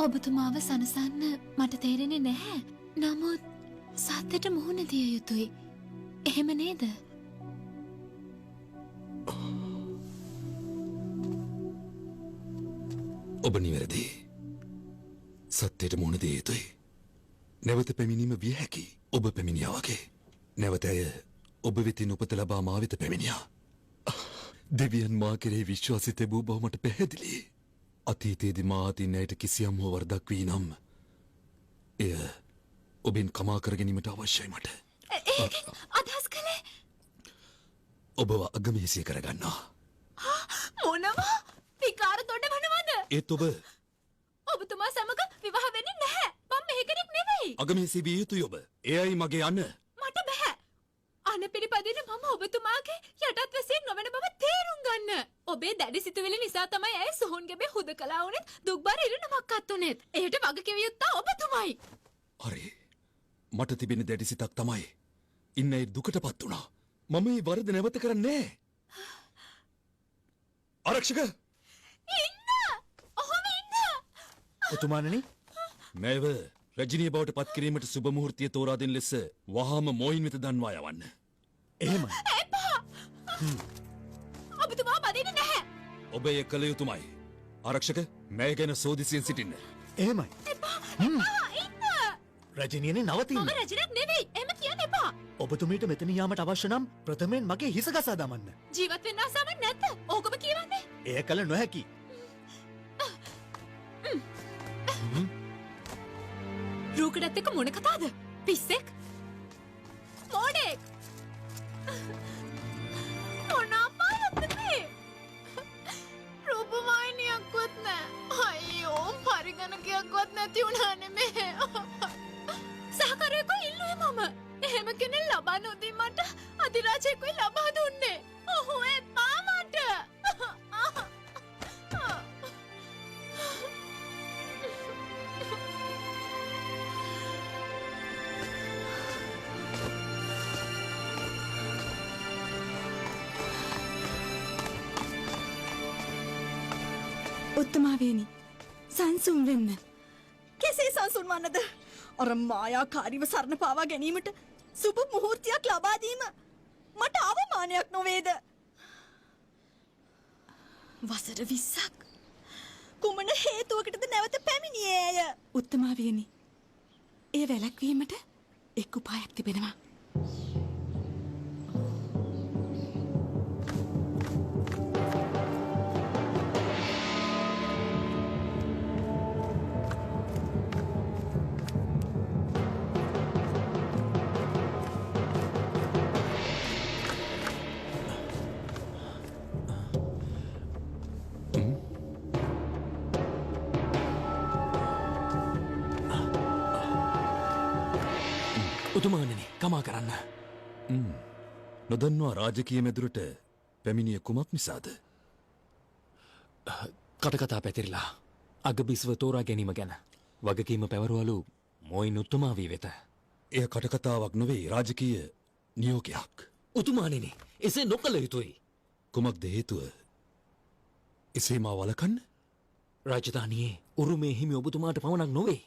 ඔබතුමාව සනසන්න මට තේරෙන්නේ නැහැ. නමුත් සත්‍යට මුහුණ දිය යුතුයි. එහෙම නේද? ඔබ නිවැරදි. සත්‍යයට මුහුණ දිය යුතුයි. නැවත පැමිණීම විය හැකි. ඔබ පැමිණියා වගේ. නැවත ඇය ඔබ වෙතින් උපත ලබා මා වෙත පැමිණියා. දෙවියන් මා කෙරෙහි විශ්වාසය තිබූ බව මට පැහැදිලි. අතීතයේදී මා අතින් ඇයට කිසියම් හෝ වරදක් වී නම් එය ඔබෙන් කමා කර ගැනීමට අවශ්‍යයි මට. අදහස් කළේ ඔබව අගමේසිය කරගන්නවා. මොනවා? විකාර තොඩ වනවද? ඒත් ඔබ ඔබතුමා සමග විවාහ වෙන්නේ නැහැ. මම මෙහෙ කෙනෙක් නෙවෙයි. අගමේසිය විය යුතුයි ඔබ. එයයි මගේ අන්න. මට බෑ. අන පිළිපදින මම ඔබතුමාගේ යටත් වැසියෙක් නොවන බව තේරුම් ගන්න. ඔබේ දැඩි සිතුවිලි නිසා තමයි ඇය සොහොන්ගෙබේ හුදකලා වුණෙත් දුක්බර ඉරණමක් අත් උනේත්. එයට වග කිව යුත්තා ඔබතුමයි. හරි. මට තිබෙන දැඩි සිතක් තමයි ඉන්න ඒ දුකටපත් වුණා. මම මේ වරද නැවත කරන්නේ නැහැ. ආරක්ෂක ඉන්න! ඔහොම ඉන්න! ඔතුමාණනි මේව රජිනිය බවට පත් කිරීමට සුබ මුහුර්තිය තෝරා දෙන ලෙස වහාම මොයින් වෙත දන්වා යවන්න. එහෙමයි. එපා! ඔබතුමා බදින්නේ නැහැ. ඔබ එය කළ යුතුමයි. ආරක්ෂක මෑ ගැන සෝදිසියෙන් සිටින්න. එහෙමයි. එපා! ඉන්න! රජිනියනේ නවතින්න. මම රජනක් නෙවෙයි. එහෙම කියන්න එපා. ඔබතුමීට මෙතන යාමට අවශ්‍ය නම් ප්‍රථමයෙන් මගේ හිස ගසා දමන්න. ජීවත් වෙන්න ආසාවක් නැද්ද? ඕකම කියවන්නේ. එය කළ නොහැකි. රූකඩත් එක්ක මොන කතාවද? පිස්සෙක්? මෝඩෙක්? මොන අපායක්ද මේ? රූපවාහිනියක්වත් නැහැ. අයියෝ පරිගණකයක්වත් නැති වුණානේ මේ. සහකාරයෙකු ඉල්ලුවේ මම. එහෙම කෙනෙක් ලබා නොදී මට අධිරාජයෙකුයි ලබා දුන්නේ. ඔහු එපා මට. උත්තමාවේනි සංසුන් වෙන්න. කෙසේ සංසුන් වන්නද? අර මායාකාරීව සරණ පාවා ගැනීමට සුබ මුහූර්තයක් ලබා දීම මට අවමානයක් නොවේද? වසර 20ක් කුමන හේතුවකටද නැවත පැමිණියේ ඇය? උත්තමාවේනි ඒ වැළැක්වීමට එක් උපායක් තිබෙනවා. උතුමාණනි කමා කරන්න. නොදන්නවා රාජකීය මැදුරට පැමිණිය කුමක් නිසාද? කටකතා පැතිරිලා අගබිස්ව තෝරා ගැනීම ගැන වගකීම පැවරවලු මොයින් උතුමාවී වෙත. එය කටකතාවක් නොවේ රාජකීය නියෝගයක්. උතුමාණනි එසේ නොකළ යුතුයි. කුමක්ද හේතුව? එසේ මා වලකන්න? රාජධානියේ උරුමේ හිමි ඔබතුමාට පමණක් නොවේ.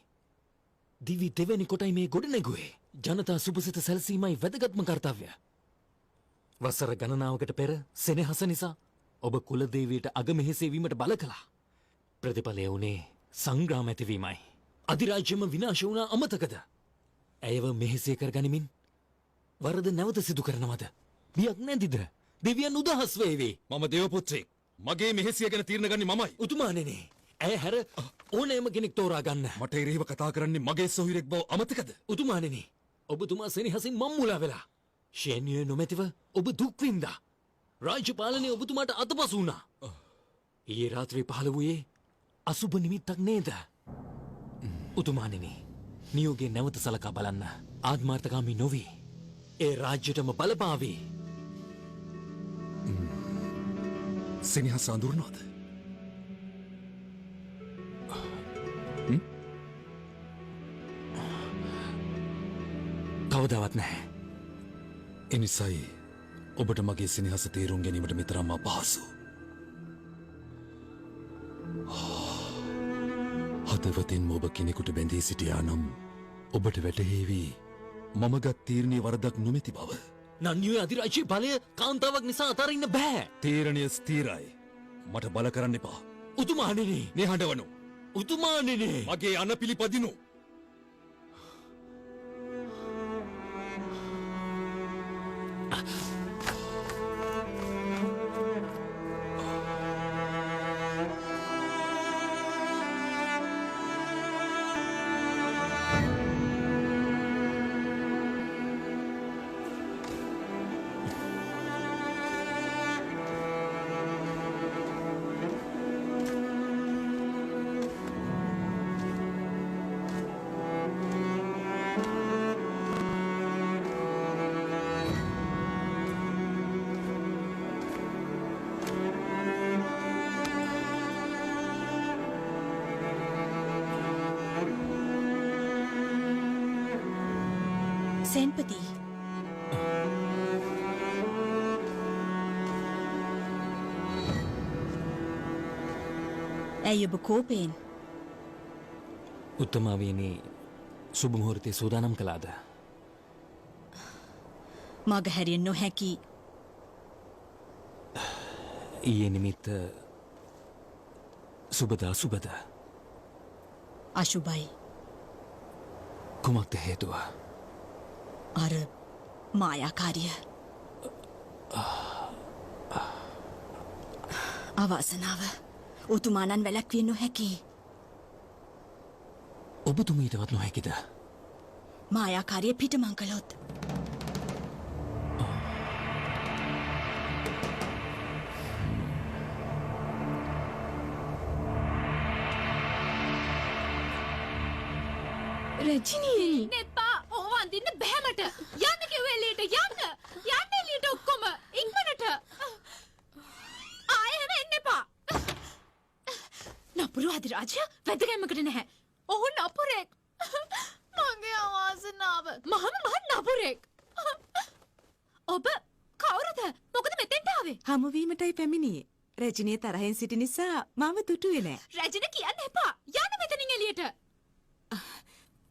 දිවි දෙවැනි කොටයි මේ ගොඩනැගුවේ. ජනතා සුභසිත සැලසීමයි වැදගත්ම කර්තව්‍ය. වසර ගණනාවකට පෙර සෙනෙහස නිසා ඔබ කුලදේවියට අගමෙහෙසේවීමට බල කළා. ප්‍රතිඵලය වුණේ සංග්‍රාම ඇතිවීමයි. අධිරාජ්‍යම විනාශ වුණා අමතකද? ඇයව මෙහෙසේ කර ගනිමින් වරද නැවත සිදු කරනවද? බියක් නැතිද? දෙවියන් උදහස් වේවි. මම දේවපුත්‍රයෙක්. මගේ මෙහෙසිය ගැන තීරණ ගන්නේ මමයි. උතුමාණෙනි ඇය හැර ඕනෑම කෙනෙක් තෝරා ගන්න. මට එරෙහිව කතා කරන්නේ මගේ සොහිරෙක් බව අමතකද? උතුමාණෙනි ඔබතුමා සෙනෙහසින් මම්මුලා වෙලා. ශේන්‍යය නොමැතිව ඔබ දුක් වින්දා. රාජ්‍ය පාලනය ඔබතුමාට අතපසු වුණා. ඊයේ රාත්‍රී පහළ වූයේ අසුබ නිමිත්තක් නේද? උතුමාණෙනි නියෝගය නැවත සලකා බලන්න. ආත්මාර්ථකාමී නොවී ඒ රාජ්‍යයටම බලපාවී. සෙනෙහස අඳුරනවද? කවදාවත් නැහැ. එනිසයි ඔබට මගේ සෙනෙහස තේරුම් ගැනීමට මෙතරම් අපහසු. හදවතින් ඔබ කෙනෙකුට බැඳී සිටියා නම් ඔබට වැටහේවි මම ගත් තීරණය වරදක් නොමැති බව. නන්යුවේ අධිරාජ්‍ය බලය කාන්තාවක් නිසා අතරින්න බෑ. තීරණය ස්ථීරයි. මට බල කරන්න එපා. උතුමානනේ නිහඬවනු. උතුමානනේ මගේ අන පිළිපදිනු. සෙන්පති ඇයි ඔබ කෝපයෙන් උත්තමාවයනේ සුභමුහෘතය සූදානම් කළාද. මග හැරියෙන් නොහැකි ඊයේ නිමිත්ත සුබදා සුබද අශුභයි කුමක්ද හේතුව. අර මායාකාරිය අවාසනාව උතුමානන් වැලැක්විය නොහැකි ඔබතුමීටවත් නොහැකිද. මායාකාරිය පිටමං කළොත් රජිනී නෙපා ඕව අඳින්න බෑමට යන්න කිව්වේ එළියට යන්න එළියට ඔක්කොම ඉක්මනට ආයෙ එහෙම එන්න එපා නපුරු අධිරාජ්‍ය වැදගැම්මකට නැහැ ඔහු නපුරෙක් මගේ අවාසනාව මහ නපුරෙක් ඔබ කවුරුද මොකද මෙතෙන්ට ආවේ හමුවීමටයි පැමිණියේ. රැජිනිය තරහෙන් සිටි නිසා මම දුටුවේ නෑ. රැජින කියන්න එපා යන්න මෙතනින් එළියට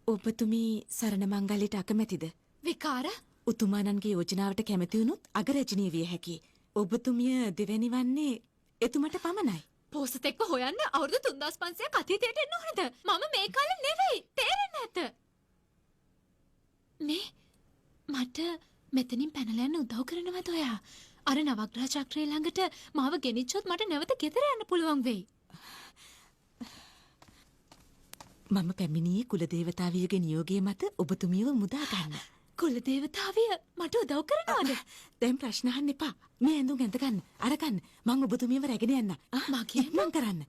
ඔබතුමී සරණ මංගල්‍යයට අකමැතිද? විකාර උතුමාණන්ගේ යෝජනාවට කැමති වුණොත් අග රැජිනිය විය හැකියි. ඔබතුමිය දෙවැනි වන්නේ එතුමට පමණයි. පෝසතෙක්ව හොයන්න අවුරුදු 3500ක් අතීතයට එන්න ඕනද? මම මේ කාලේ නෙවෙයි. තේරෙන්නේ නැත. මට මෙතනින් පැනලා යන්න උදව් කරනවද ඔයා? අර නවග්‍රහ චක්‍රය ළඟට මාව ගෙනිච්චොත් මට නැවත ගෙදර යන්න පුළුවන් වෙයි. මම පැමිණියේ කුලදේවතාවියගේ නියෝගය මත ඔබතුමියව මුදා ගන්න. කුලදේවතාවිය මට උදව් කරනවද? දැන් ප්‍රශ්න අහන්න එපා. මේ ඇඳුම් ඇඳ ගන්න. අරගන්න. මං ඔබතුමියව රැගෙන යන්න. මගේ ඉක්මන් කරන්න.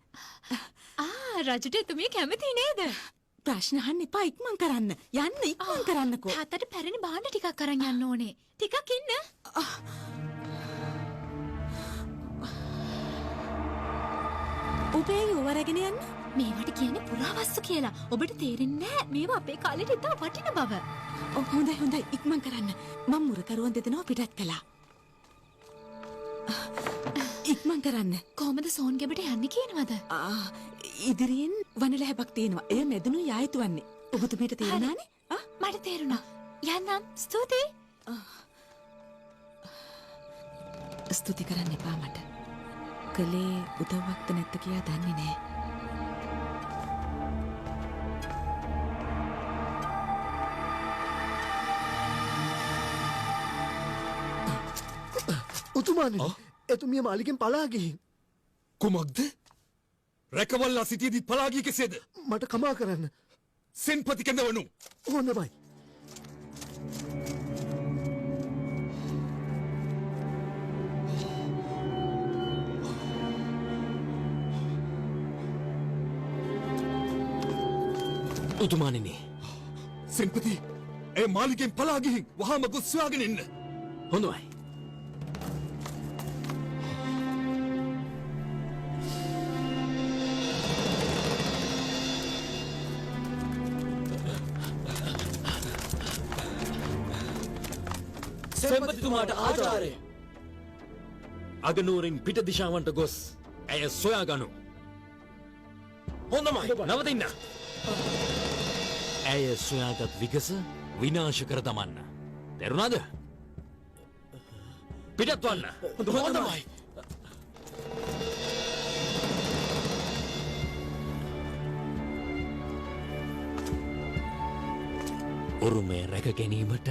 රජට එතුමිය කැමති නේද? ප්‍රශ්න අහන්න එපා. ඉක්මන් කරන්න. යන්න ඉක්මන් කරන්නකෝ. තාත්තට පැරණි භාණ්ඩ ටිකක් අරන් යන්න ඕනේ. ටිකක් ඉන්න. ඔබේ යෝව රැගෙන යන්න. මේවට කියන්නේ පුරාවස්තු කියලා. ඔබට තේරෙන්නේ නැහැ මේවා අපේ කාලේට ඉතා වටින බව. හොඳයි ඉක්මන් කරන්න. මම මුරකරුවන් දෙදෙනාව පිටත් කළා. ඉක්මන් කරන්න. කොහමද සෝන් ගෙබට යන්නේ කියනවද? ඉදිරියෙන් වනල හැබක් තියෙනවා. එය මැදුණු යා යුතු වන්නේ. ඔබතුමීට තේරුණානේ? මට තේරුණා. යන්නම්. ස්තුතියි. ස්තුති කරන්න එපා මට. කලේ උදව්වක්ද නැත්ද කියලා දන්නේ නැහැ. උතුමානි එතුමිය මාලිකෙන් පලා ගිහින් කුමක්ද? රැකවල්ලා සිටියේදී පලා ගියේ කෙසේද? මට කමා කරන්න. සෙන්පති කැඳවනු. හොඳයි. උතුමානනේ සෙන්පති ඒ මාලිකෙන් පලා ගිහින් වහාම ගොස් සොයාගෙන එන්න. හොඳයි. සෙන්පතිතුමාට ආචාරය. අගනුවරින් පිට දිශාවන්ට ගොස් ඇය සොයා ගනු. හොඳමයි නවතින්න. ඇය සොයාගත් විගස විනාශ කර දමන්න. තෙරුණාද? පිටත් වන්න. හොඳමයි. උරුමය රැක ගැනීමට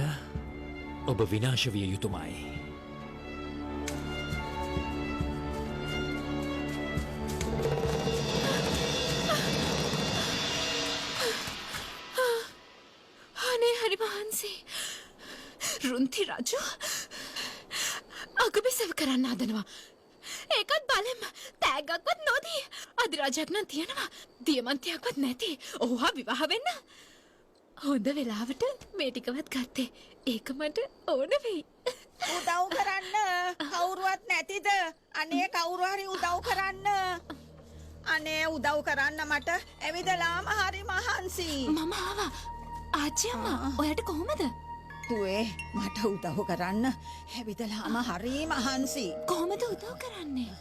ඔබ විනාශ විය යුතුමයි. අනේ හරි මහන්සි. රුන්ති රජු අගබිසව කරන්න හදනවා. ඒකත් බලෙම තෑග්ගක්වත් නොදී. අධිරාජයක් නම් තියෙනවා. දියමන්තියක්වත් නැති. ඔහු හා විවාහ වෙන්න. හොඳ වෙලාවට මේ ටිකවත් ගත්තේ. ඒක මට ඕන වෙයි. උදව් කරන්න කවුරුවත් නැතිද? අනේ කවුරු හරි උදව් කරන්න. අනේ උදව් කරන්න මට ඇවිදලාම හරි මහන්සි. මම ආවා. ආච්චි අම්මා ඔයාට කොහොමද? දුවේ මට උදව් කරන්න ඇවිදලාම හරි මහන්සි. කොහොමද උදව් කරන්නේ?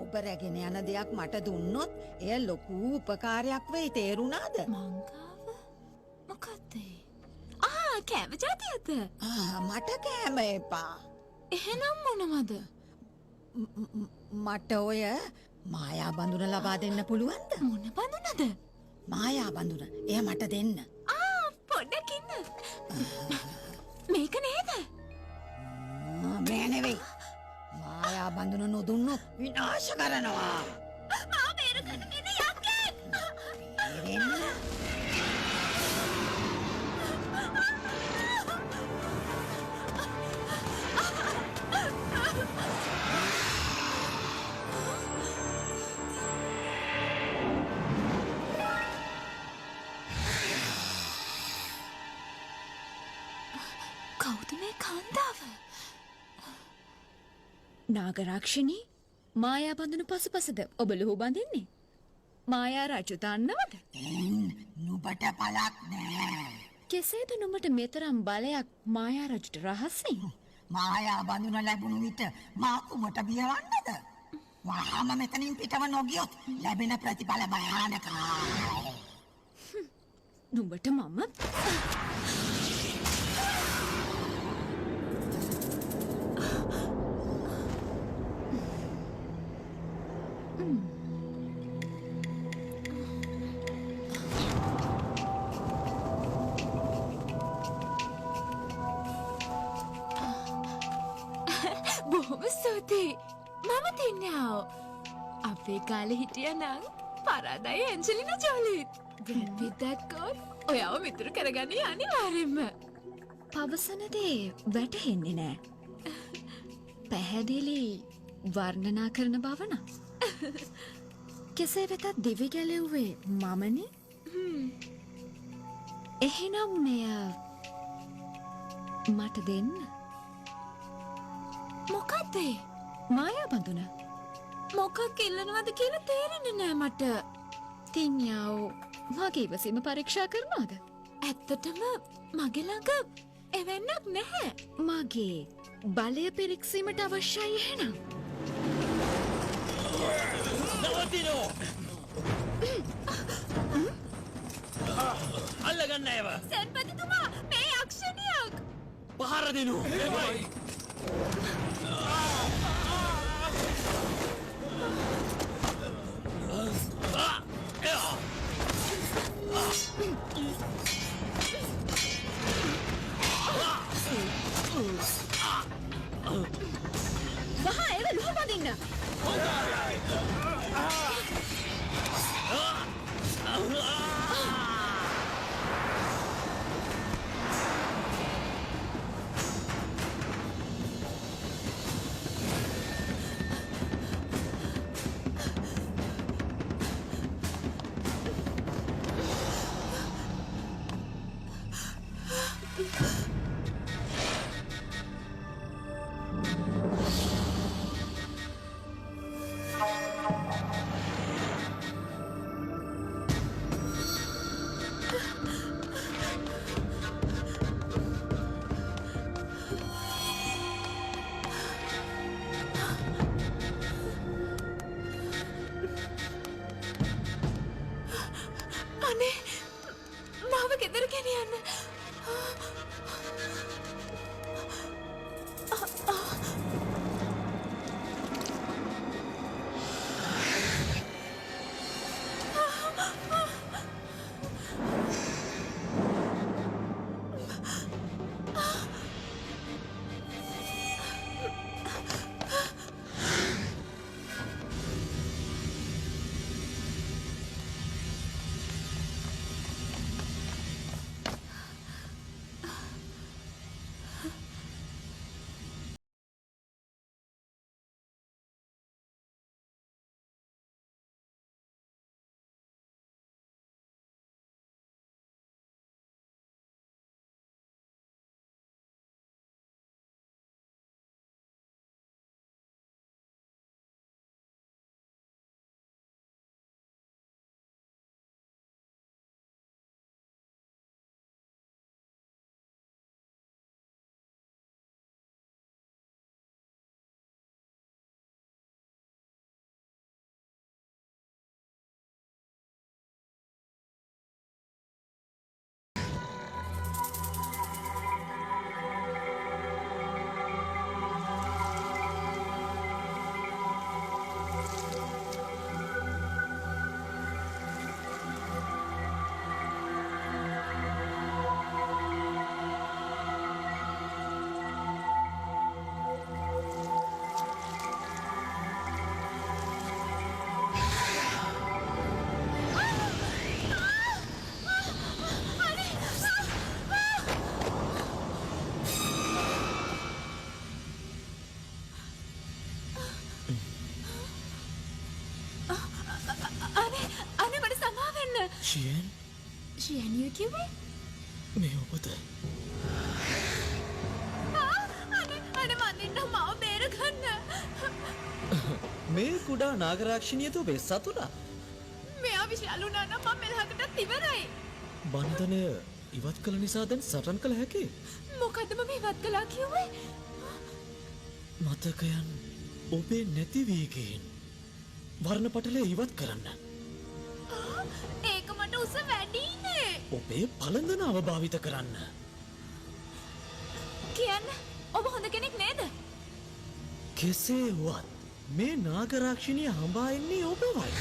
ඔබ රැගෙන යන දෙයක් මට දුන්නොත් එය ලොකු උපකාරයක් වෙයි. තේරුණාද? මංගාව මොකක්ද? කෑම ජාතියද? මට කෑම එපා. එහෙනම් මොනවද? මට ඔය මායා බඳුන ලබා දෙන්න පුළුවන්ද? මොන බඳුනද? මායා බඳුන. එය මට දෙන්න. පොඩ්ඩක් ඉන්න. මේක නේද? මේ නෙවෙයි. මායා බඳුන නොදුන්නොත් විනාශ කරනවා. බේරගන්න මෙන්න යක්කෙක්. එන්න. කවුද මේ කාන්තාව? නාගරක්ෂණී මායා බඳුණු පසුපසද ඔබ ලුහු බඳින්නේ? මායා රජු දන්නවද? නුඹට පලක් නෑ. කෙසේද නුඹට මෙතරම් බලයක් මායා රජුට රහසින්? මායා බඳුන ලැබුණු විට මා කුමට බියවන්නද? වහාම මෙතනින් පිටව නොගියොත් ලැබෙන ප්‍රතිඵල භයානකයි. නුඹට මම බොහොම ස්තුතියි. මම තින්නාව. අපේ කාලේ හිටිය නම් පරාදයි ඇන්ජලිනා ජෝලිත්. බ්‍රැඩ් පිට් දැක්කොත් ඔයාව මිතුරු කරගන්නේ අනිවාර්යෙන්ම. පවසන දේ වැටහෙන්නේ නෑ. පැහැදිලි වර්ණනා කරන බව නම්. කෙසේ වෙතත් දිවි ගැලෙව්වේ මමනේ. එහෙනම් මෙය මට දෙන්න. මොකක්ද? මායා බඳුන. මොකක් ඉල්ලනවද කියලා තේරෙන්නේ නෑ මට. තින්යාව මගේ ඉවසීම පරීක්ෂා කරනවද? ඇත්තටම මගේ ළඟ එවැන්නක් නැහැ. මගේ බලය පිරික්සීමට අවශ්‍යයි එහෙනම්. නවතිනෝ! අල්ලගන්න ඇව! සෙන්පතිතුමා මේ යක්ෂණියක්! පහර දෙනු! එමයි! වහා එව ලුහු බඳින්න. ශියෙන් ශ්‍රියන්ිය කිව්වේ? මේ ඔබද අනේ මන්දින්න මාව බේරගන්න. මේ කුඩා නාගරාක්ෂණියතු වෙස් සතුරා මෙයා විශාල වුණා නම් මම මෙලහකටත් ඉවරයි. බන්ධනය ඉවත් කළ නිසා දැන් සටන් කළ හැකි මොකද්ද මම ඉවත් කළා කිව්වේ? මතකයන් ඔබේ නැතිවීගෙන් වර්ණපටලය ඉවත් කරන්න ඒක මට උස වැඩිනේ. ඔබේ පළඳනාව භාවිත කරන්න කියන්න ඔබ හොඳ කෙනෙක් නේද? කෙසේ වුවත් මේ නාගරාක්ෂණිය හඹා එන්නේ ඔබවයි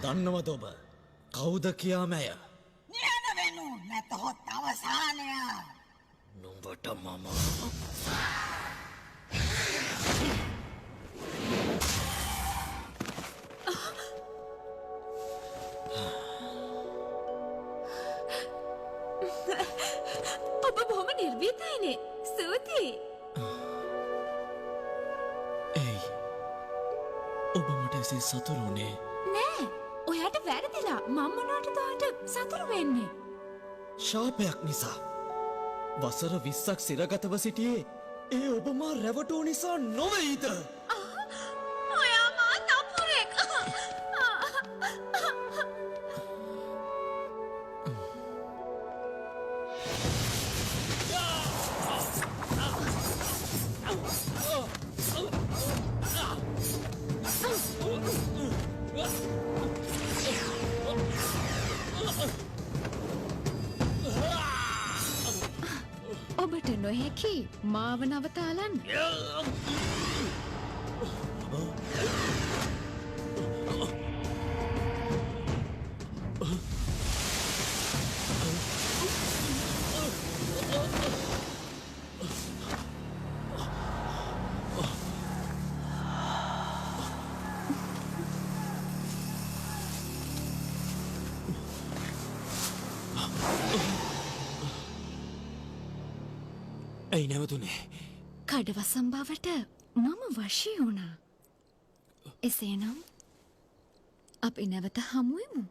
දන්නවද ඔබ කවුද කියා මැය නියන වෙනු නැතහොත් අවසානය නුඹට මම ඔබ බොහොම නිර්භීතයිනේ. ස්තුතියි. එයි ඔබ මට එසේ සතුරුනේ නෑ ඔයාට වැරදිලා. මම මොනවටද ඔයාට සතුරු වෙන්නේ? ශාපයක් නිසා වසර 20ක් සිරගතව සිටියේ ඒ ඔබ මා රැවටෝ නිසා නොවේද ඔයා මා තපුරෙක්. ඔබට නොහැකි මාව නවතාලන්න. ඇයි නැවතුනේ? කඩවසම් බවට මම වශී වුණා. එසේනම් අපි නැවත හමුවෙමු.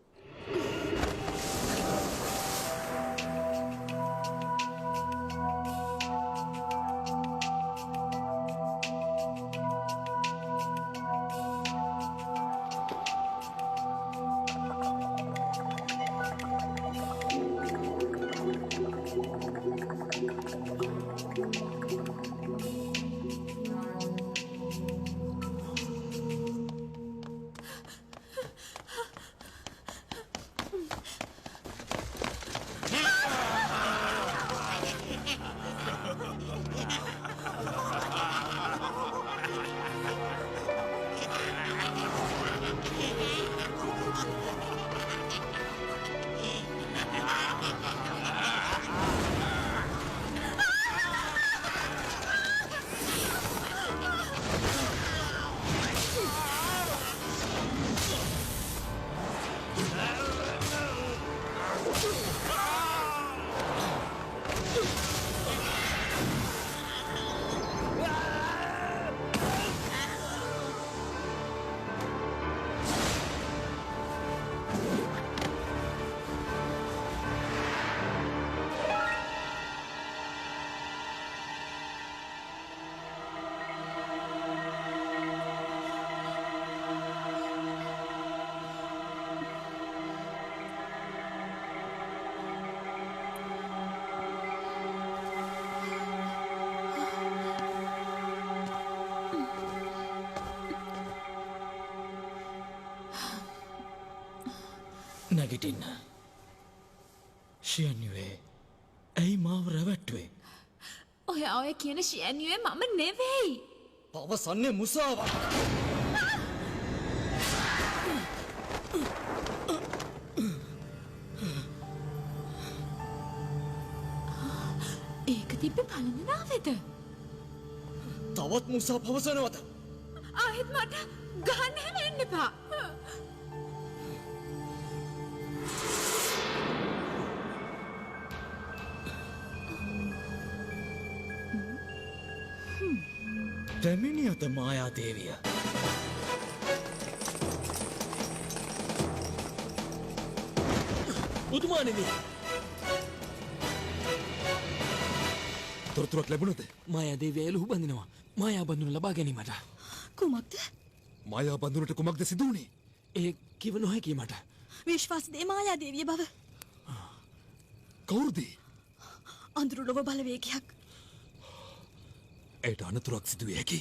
නැගිටින්න ශියන්යුවේ ඇයි මාව රැවැට්ටුවේ ඔයා ඔය කියන ශියන්ියේ මම නෙවෙයි. පවසන්නේ මුසාවක් ඒක තිබ්බේ පළඳනාවේද? තවත් මුසා පවසනවද? ආයෙත් මට ගහන්න එහෙම එන්න එපා. පැමිණියද මායාදේවිය? බුදුමාණෙනි තොරතුරක් ලැබුණද? මායාදේවිය එළුහු බඳිනවා. මායා බඳුන ලබා ගැනීමට. කුමක්ද? මායා බඳුනට කුමක්ද සිදු වුණේ? ඒ කිව නොහැකි මට. විශ්වාසදේ මායාදේවිය බව. කවුරුද? අඳුරුලොව බලවේගයක්. ඇයට අනතුරක් සිදුවේ හැකි.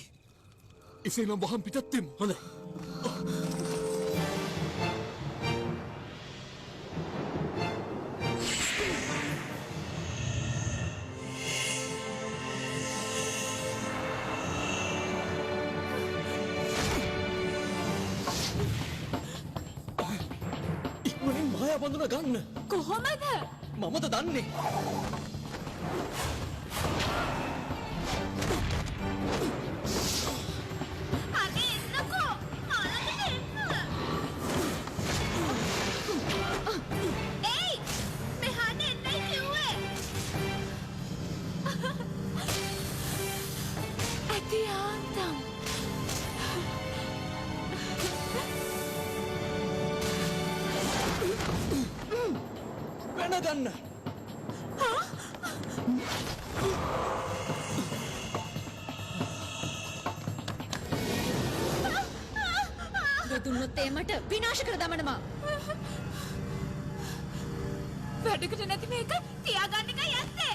එසේනම් වහම් පිටත් වෙමු. හොඳයි. ඉක්මනින් මායා බඳුන ගන්න. කොහොමද? මමද දන්නේ. අනේ එන්නකෝ. ආලකට එන්න. ඒයි! මෙහාට එන්නයි කිව්වේ. ඇති ආන්තම්. වෙන ගන්න. දුන්නොත් ඒ මට විනාශ කර දමනවා. වැඩකට නැති මේක තියාගන්න එකයි ඇත්තේ.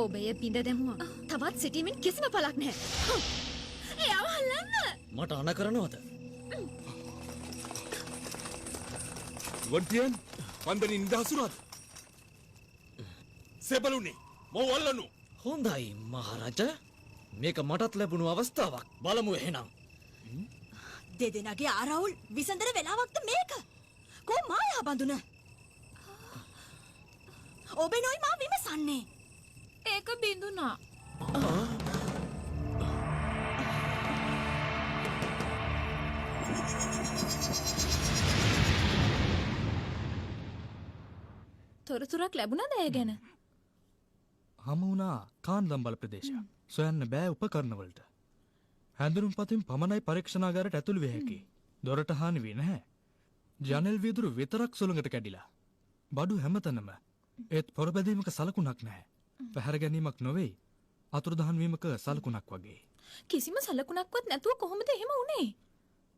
ඔබ එය බිඳ දැමුවා. තවත් සිටීමෙන් කිසිම පළක් නැහැ. එයාව හල්ලන්න. මට අන කරනවද? වන්තියන් පන්දනින් නිදහසුනාද? සෙබළුනේ මෝ අල්ලනු. හොඳයි මහරජා. මේක මටත් ලැබුණු අවස්ථාවක්. බලමු එහෙනම්. දෙදෙනගේ ආරවුල් විසඳර වෙලාවක්ද මේක? කෝ මායා බඳුන? ඔබේ නොයි මා විමසන්නේ. ඒක බිඳුනා. තොරතුරක් ලැබුණද ඒ ගැන? හමු වුණා කාන්දම් බල ප්‍රදේශයක්. සොයන්න බෑ උපකරණවලට. හැඳුනුම් පතින් පමණයි පරීක්ෂණාගාරයට ඇතුළු විය හැකි. දොරට හානි වී නැහැ. ජනෙල් විදුරු විතරක් සුළඟට කැඩිලා. බඩු හැමතැනම. ඒත් පොරබැදීමක සලකුණක් නැහැ. පැහැර ගැනීමක් නොවෙයි. අතුරුදහන් වීමක සලකුණක් වගේ. කිසිම සලකුණක්වත් නැතුව කොහොමද එහෙම වුනේ?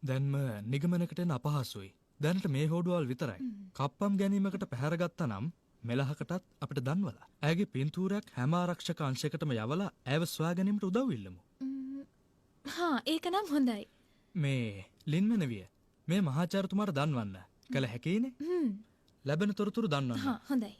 දැන්ම නිගමනකට එන අපහසුයි. දැනට මේ හෝඩුවල් විතරයි. කප්පම් ගැනීමකට පැහැරගත්තා නම් මෙලහකටත් අපිට දන්වලා. ඇගේ පින්තූරයක් හැම ආරක්ෂක අංශයකටම යවලා ඇව සොයා ගැනීමට උදව් ඉල්ලමු. හා ඒක නම් හොඳයි. මේ ලින්මනවිය මේ මහාචාර්යතුමාට දන්වන්න. කළ හැකියිනේ? ලැබෙන තොරතුරු දන්වන්න. හා හොඳයි.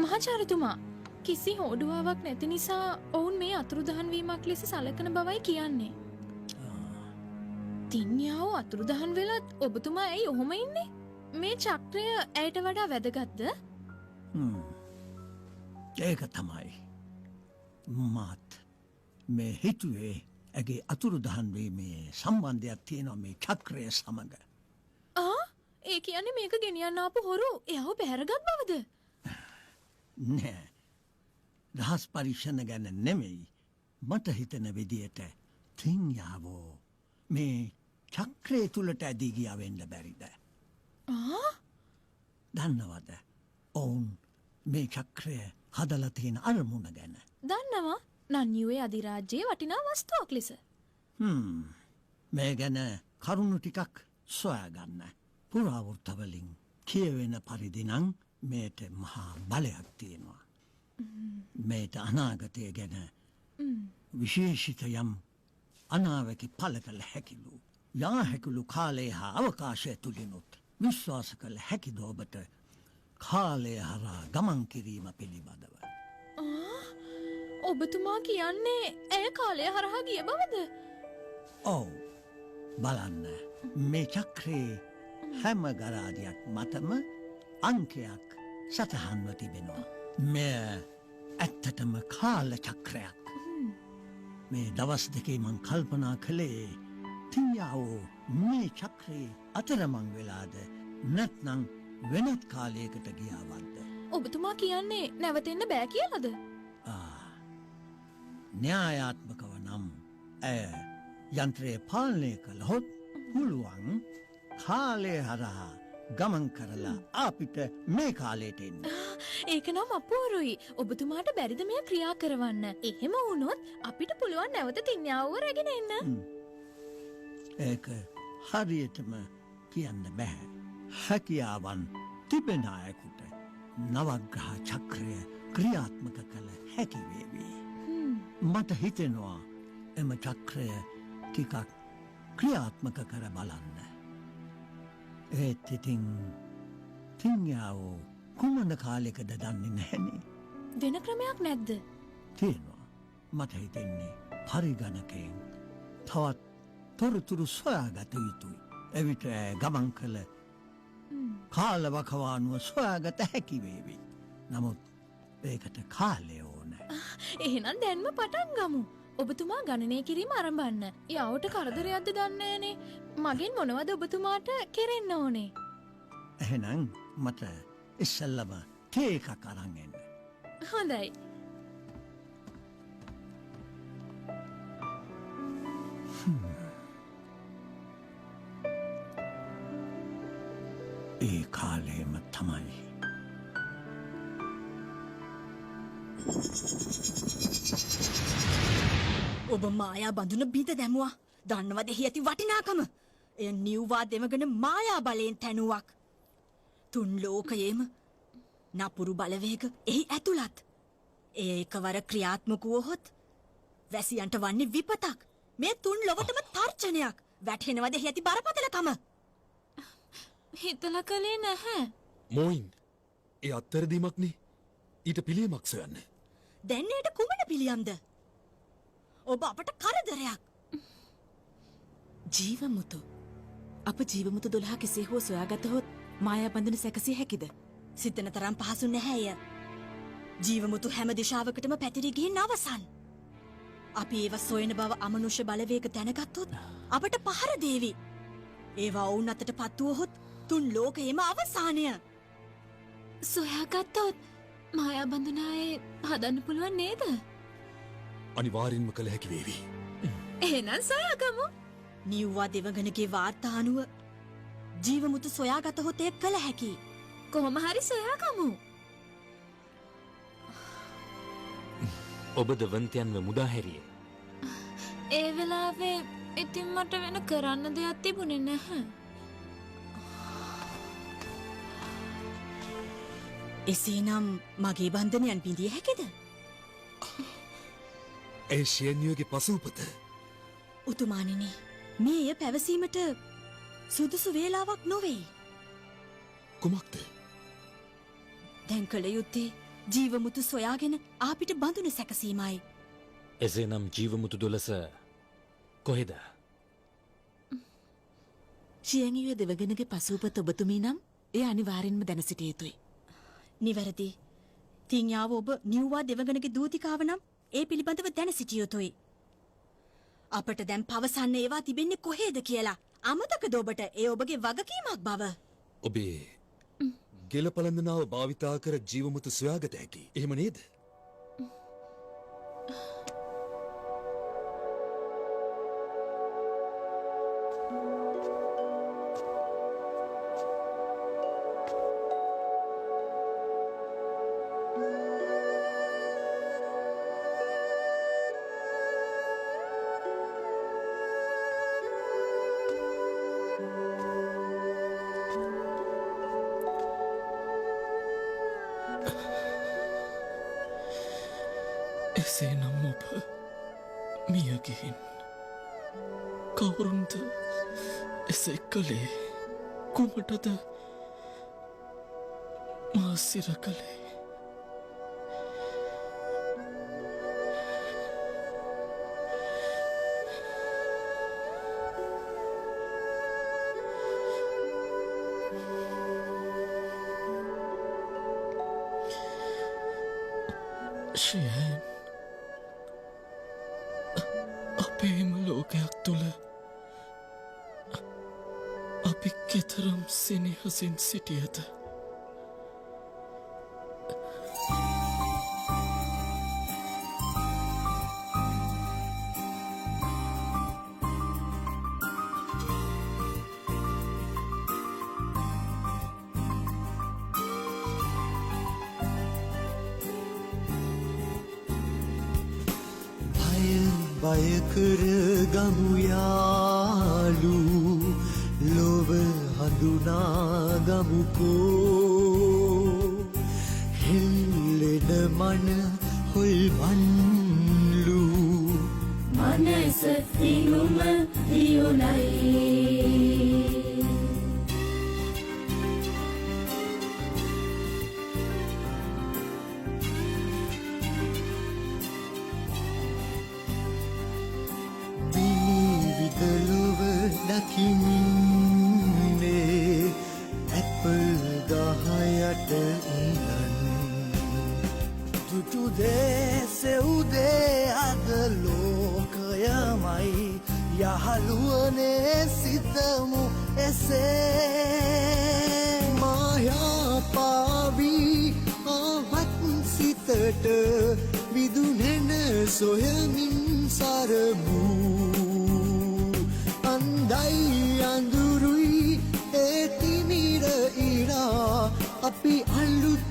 මහාචාර්යතුමා කිසි හෝඩුවාවක් නැති නිසා ඔවුන් මේ අතුරුදහන් වීමක් ලෙස සලකන බවයි කියන්නේ. තින්යාව අතුරුදහන් වෙලත් ඔබතුමා ඇයි ඔහොම ඉන්නේ? මේ චක්‍රය ඇයට වඩා වැදගත්ද? ඒක තමයි මාත් මේ හිතුවේ ඇගේ අතුරුදහන්වීමේ සම්බන්ධයක් තියෙනවා මේ චක්‍රය සමඟ. ඒ කියන්නේ මේක ගෙනියන්න ආපු හොරු එයාව පැහැරගත් බවද? නෑ රහස් පරීක්ෂණ ගැන නෙමෙයි මට හිතන විදියට තින්යාවෝ මේ චක්‍රය තුළට ඇදී ගියාවෙන්න බැරිද? දන්නවද ඔවුන් මේ චක්‍රය හදලා තියෙන අරමුණ ගැන? දන්නවා නන්යුවේ අධිරාජ්‍යයේ වටිනා වස්තුවක් ලෙස. මේ ගැන කරුණු ටිකක් සොයාගන්න. පුරාවෘත්තවලින් කියවෙන පරිදි නම් මේට මහා බලයක් තියෙනවා. මේට අනාගතය ගැන විශේෂිත යම් අනාවැකි පල කළ හැකිලු. යා හැකිලු කාලය හා අවකාශය තුළිනුත් විශ්වාස කළ හැකිද ඔබට කාලය හරා ගමන් කිරීම පිළිබඳව. ඔබතුමා කියන්නේ ඇය කාලය හරහා ගිය බවද? ඔව් බලන්න මේ චක්‍රේ හැම ගරාදයක් මතම අංකයක් සටහන්ව තිබෙනවා. මෙය ඇත්තටම කාල චක්‍රයක්. මේ දවස් දෙකේ මං කල්පනා කළේ තියාවෝ මේ චක්‍රේ අතරමං වෙලාද නැත්නම් වෙනත් කාලයකට ගියාවත්ද? ඔබතුමා කියන්නේ නැවතෙන්න බෑ කියලාද? න්‍යායාත්මකව නම් ඇය යන්ත්‍රය පාලනය කළහොත් පුළුවන් කාලය හරහා ගමන් කරලා අපිට මේ කාලයට එන්න. ඒක නම් අපූරුයි. ඔබතුමාට බැරිද මෙය ක්‍රියා කරවන්න? එහෙම වුණොත් අපිට පුළුවන් නැවත තින්යාවව රැගෙන එන්න. ඒක හරියටම කියන්න බෑ. හැකියාවන් තිබෙන අයෙකුට නවග්‍රහ චක්‍රය ක්‍රියාත්මක කළ හැකි වේවි. මට හිතෙනවා එම චක්‍රය ටිකක් ක්‍රියාත්මක කර බලන්න. ඒත් ඉතින් තින්යාවෝ කුමන කාලෙකද දන්නේ නැහැනේ. වෙන ක්‍රමයක් නැද්ද? තියෙනවා. මට හිතෙන්නේ පරිගණකයෙන් තවත් තොරතුරු සොයාගත යුතුයි. එවිට ගමන් කළ කාලවකවානුව සොයාගත හැකි වේවි. නමුත් ඒකට කාලය ඕන. එහෙනම් දැන්ම පටන් ගමු. ඔබතුමා ගණනය කිරීම ආරම්භන්න. යවට කරදරයක්ද දන්නේ නේ. මගෙන් මොනවද ඔබතුමාට කෙරෙන්න ඕනේ? එහෙනම් මට ඉස්සෙල්ලම තේ එකක් අරන් එන්න. හොඳයි. ඒ කාලේම තමයි. ඔබ මායා බඳුන බිඳ දැමුවා. දන්නවද එහි ඇති වටිනාකම? එය නිව්වා දෙමගෙන මායා බලයෙන් තැනුවක්. තුන් ලෝකයේම නපුරු බලවේග එහි ඇතුළත්. ඒ එකවර ක්‍රියාත්මක වුවහොත් වැසියන්ට වන්නේ විපතක්. මේ තුන් ලොවටම තර්ජනයක්. වැටහෙනවද එහි ඇති බරපතලකම? හිතලා කලේ නැහැ. මෝයින් ඒ අත්තරදීමක්නේ ඊට පිළියමක් සොයන්න. දැන් එයට කුමන පිළියම්ද? ඔබ අපට කරදරයක්. ජීවමුතු. අප ජීවමුතු 12 කෙසේ හෝ සොයාගතහොත් මායා බඳුන සැකසිය හැකිද? සිතන තරම් පහසු නැහැය. ජීවමුතු හැම දිශාවකටම පැතිරී ගිහින් අවසන්. අපි ඒව සොයන බව අමනුෂ්‍ය බලවේග දැනගත්තොත් අපට පහර දේවි. ඒවා ඔවුන් අතට පත්වුවහොත් තුන් ලෝකයේම අවසානය. සොයාගත්තොත් මායා බඳුනායේ හදන්න පුළුවන් නේද? අනිවාර්යෙන්ම කළ හැකි වේවි. එහෙනම් සොයාගමු. නිව්වා දෙවගනගේ වාර්තා අනුව ජීවමුතු සොයාගතහොත් එය කළ හැකි. කොහොම හරි සොයාගමු. ඔබද වන්තයන්ව මුදා හැරියේ. ඒ වෙලාවේ ඉතින් මට වෙන කරන්න දෙයක් තිබුණේ නැහැ. එසේනම් මගේ බන්ධනයන් බිඳිය හැකිද? ඒ ශයන්යෝගේ පසූපත උතුමානිනි, මේ එය පැවසීමට සුදුසු වේලාවක් නොවේ. කුමක්ද? දැන් කළ යුත්තේ ජීවමුතු සොයාගෙන ආපිට බඳුන සැකසීමයි. එසේනම් ජීවමුතු දොලස කොහෙද? ශියංගිය දෙවගෙනගේ පසුපත ඔබතුමී නම් ඒ අනිවාර්යෙන්ම දැන සිටිය යුතුයි. නිවැරදි. තිංයාව ඔබ නිව්වා දෙවගණගේ දූතිකාව නම් ඒ පිළිබඳව දැන සිටිය යුතුයි. අපට දැන් පවසන්න ඒවා තිබෙන්නේ කොහේද කියලා. අමතකද ඔබට ඒ ඔබගේ වගකීමක් බව? ඔබේ ගෙලපලඳනාව භාවිතා කර ජීවමුතු සොයාගත හැකි. එහෙම නේද? එසේ නම් ඔබ මියගිහින් කවුරුන්ද එසේ කළේ? කුමටද මා සිර කළේ? ශයන් අපේම ලෝකයක් තුළ අපි කෙතරම් සෙනෙහසින් සිටියද? බයකර ගමුයාලු ලොව හඳුනා ගමුකෝ හෙල්ලෙන මන හොල්වන්ලු මනස දිනුම දියුණයි. විනිවිදලොව දකින්නේ ඇපල් ගහයට ඉඳන් දුටු දේ සෙව්දේ අද ලෝකයමයි යහළුවනේ සිතමු එසේ මායාපාවී ආවත් සිතට විදුනෙන සොයමින් සරමු අන්දයි අඳුරුයි ඒ තිමිර ඉරා අපි අලුත්